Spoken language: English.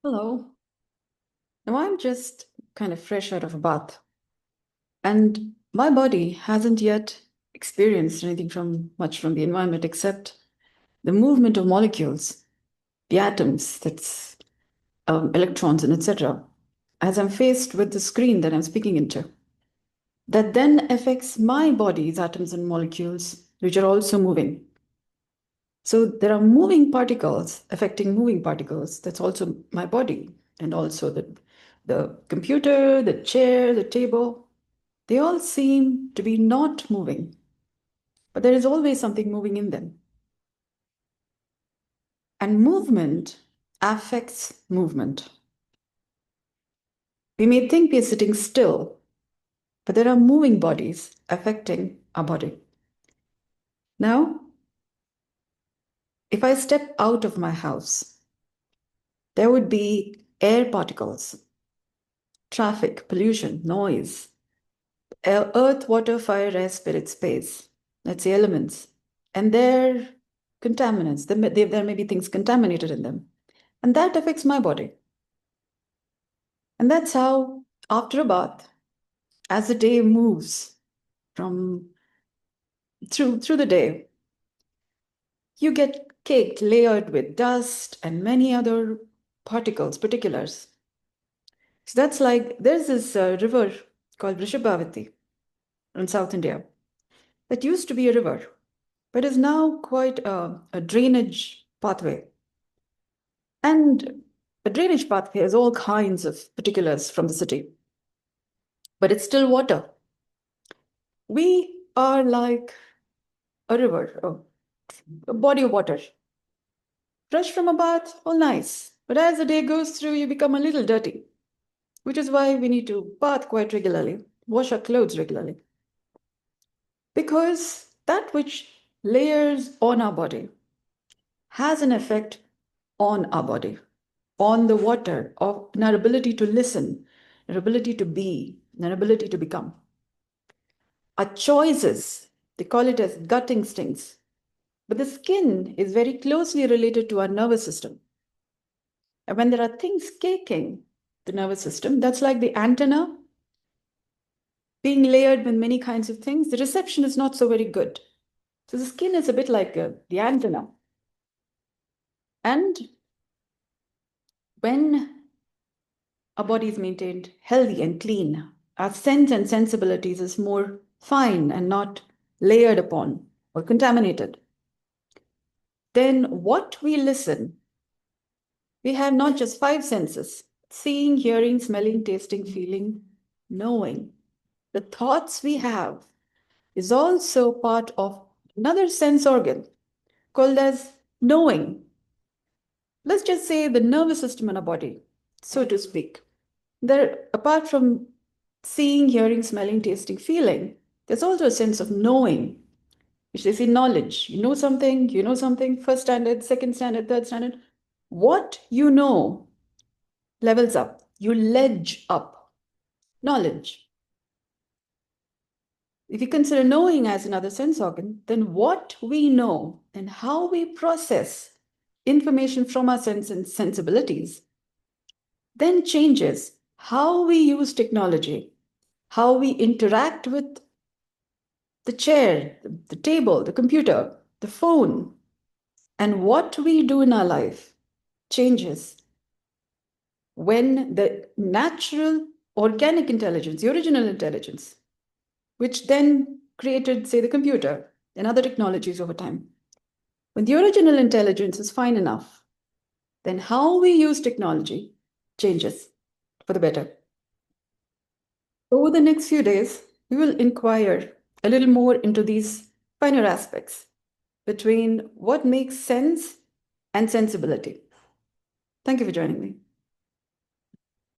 Hello. Now I'm just kind of fresh out of a bath, and my body hasn't yet experienced anything much from the environment except the movement of molecules, the atoms, that's electrons and etc. As I'm faced with the screen that I'm speaking into, that then affects my body's atoms and molecules, which are also moving. So there are moving particles affecting moving particles. That's also my body, and also the computer, the chair, the table. They all seem to be not moving, but there is always something moving in them. And movement affects movement. We may think we are sitting still, but there are moving bodies affecting our body. Now, if I step out of my house, there would be air particles, traffic, pollution, noise, earth, water, fire, air, spirit, space. That's the elements. And they're contaminants. There may be things contaminated in them. And that affects my body. And that's how, after a bath, as the day moves from through the day, you get caked, layered with dust and many other particles, particulars. So that's like there's this river called Vrishabhavati in South India that used to be a river, but is now quite a drainage pathway. And a drainage pathway has all kinds of particulars from the city, but it's still water. We are like a river, a body of water. Fresh from a bath, all nice. But as the day goes through, you become a little dirty, which is why we need to bath quite regularly, wash our clothes regularly. Because that which layers on our body has an effect on our body, on the water, of our ability to listen, our ability to be, our ability to become. Our choices, they call it as gut instincts. But the skin is very closely related to our nervous system. And when there are things caking the nervous system, that's like the antenna being layered with many kinds of things. The reception is not so very good. So the skin is a bit like the antenna. And when our body is maintained healthy and clean, our sense and sensibilities is more fine and not layered upon or contaminated. Then what we listen, we have not just five senses: seeing, hearing, smelling, tasting, feeling, knowing. The thoughts we have is also part of another sense organ called as knowing. Let's just say the nervous system in our body, so to speak. There, apart from seeing, hearing, smelling, tasting, feeling, there's also a sense of knowing, which they say knowledge. You know something, first standard, second standard, third standard. What you know levels up. You ledge up knowledge. If you consider knowing as another sense organ, then what we know and how we process information from our sense and sensibilities then changes how we use technology, how we interact with the chair, the table, the computer, the phone, and what we do in our life changes when the natural organic intelligence, the original intelligence, which then created, say, the computer and other technologies over time. When the original intelligence is fine enough, then how we use technology changes for the better. Over the next few days, we will inquire a little more into these finer aspects between what makes sense and sensibility. Thank you for joining me.